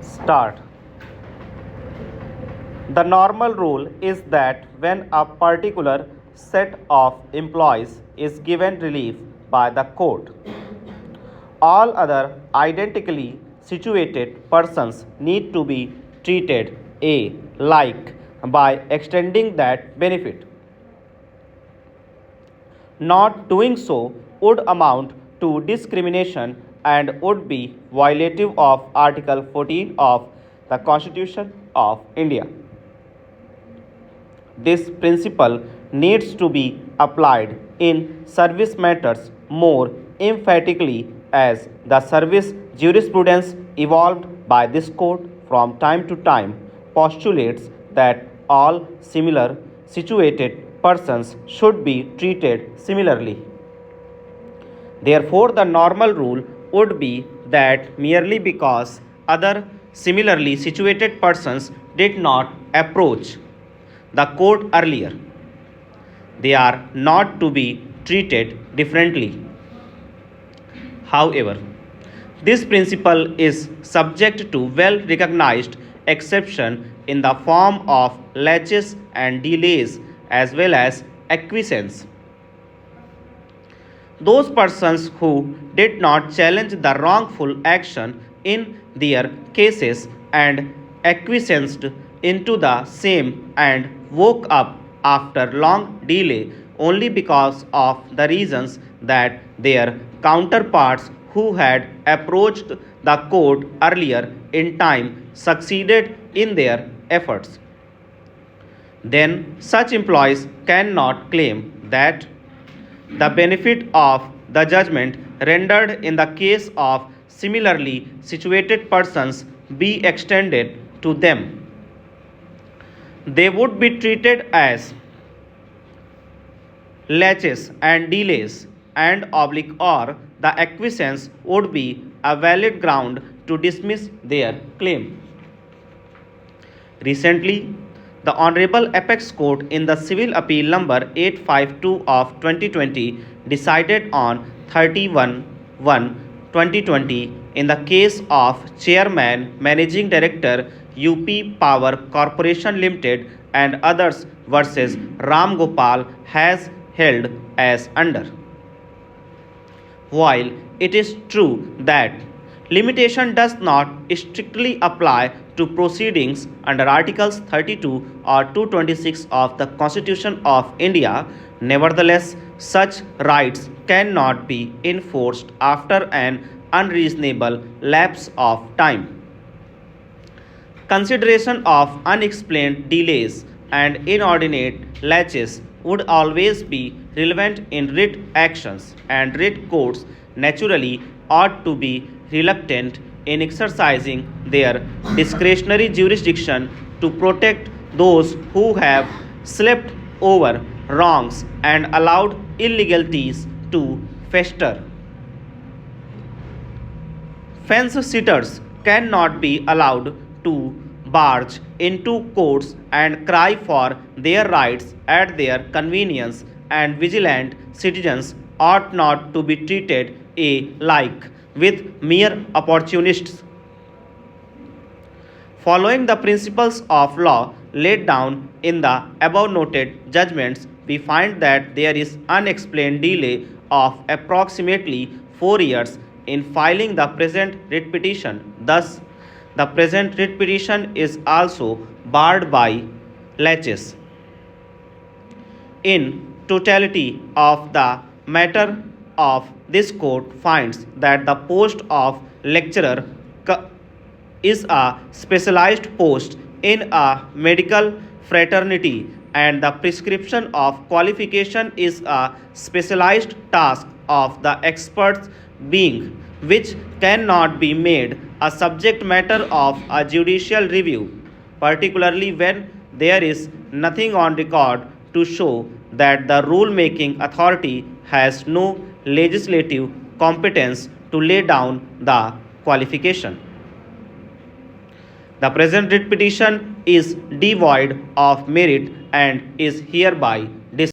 Start. The normal rule is that when a particular set of employees is given relief by the court, all other identically situated persons need to be treated like by extending that benefit. Not doing so would amount to discrimination and would be violative of Article 14 of the Constitution of India. This principle needs to be applied in service matters more emphatically as the service jurisprudence evolved by this court from time to time postulates that all similar situated persons should be treated similarly. Therefore, the normal rule would be that merely because other similarly situated persons did not approach the court earlier, they are not to be treated differently. However, this principle is subject to well recognized exception in the form of laches and delays as well as acquiescence. Those persons who did not challenge the wrongful action in their cases and acquiesced into the same and woke up after long delay only because of the reasons that their counterparts who had approached the court earlier in time succeeded in their efforts. Then such employees cannot claim that the benefit of the judgment rendered in the case of similarly situated persons be extended to them. They would be treated as laches and delays and oblique or the acquiescence would be a valid ground to dismiss their claim. Recently, the Honorable Apex Court in the Civil Appeal number 852 of 2020 decided on 31/1/2020 in the case of Chairman Managing Director UP Power Corporation Limited and others versus Ram Gopal has held as under. While it is true that limitation does not strictly apply to proceedings under Articles 32 or 226 of the Constitution of India, nevertheless, such rights cannot be enforced after an unreasonable lapse of time. Consideration of unexplained delays and inordinate laches would always be relevant in writ actions, and writ courts naturally ought to be reluctant in exercising their discretionary jurisdiction to protect those who have slept over wrongs and allowed illegalities to fester. Fence sitters cannot be allowed to barge into courts and cry for their rights at their convenience, and vigilant citizens ought not to be treated alike with mere opportunists. Following the principles of law laid down in the above noted judgments, we find that there is unexplained delay of approximately 4 years in filing the present writ petition. Thus, the present writ petition is also barred by laches. In totality of the matter of this court finds that the post of lecturer is a specialized post in a medical fraternity, and the prescription of qualification is a specialized task of the experts being which cannot be made a subject matter of a judicial review, particularly when there is nothing on record to show that the rule making authority has no legislative competence to lay down the qualification. The present writ petition is devoid of merit and is hereby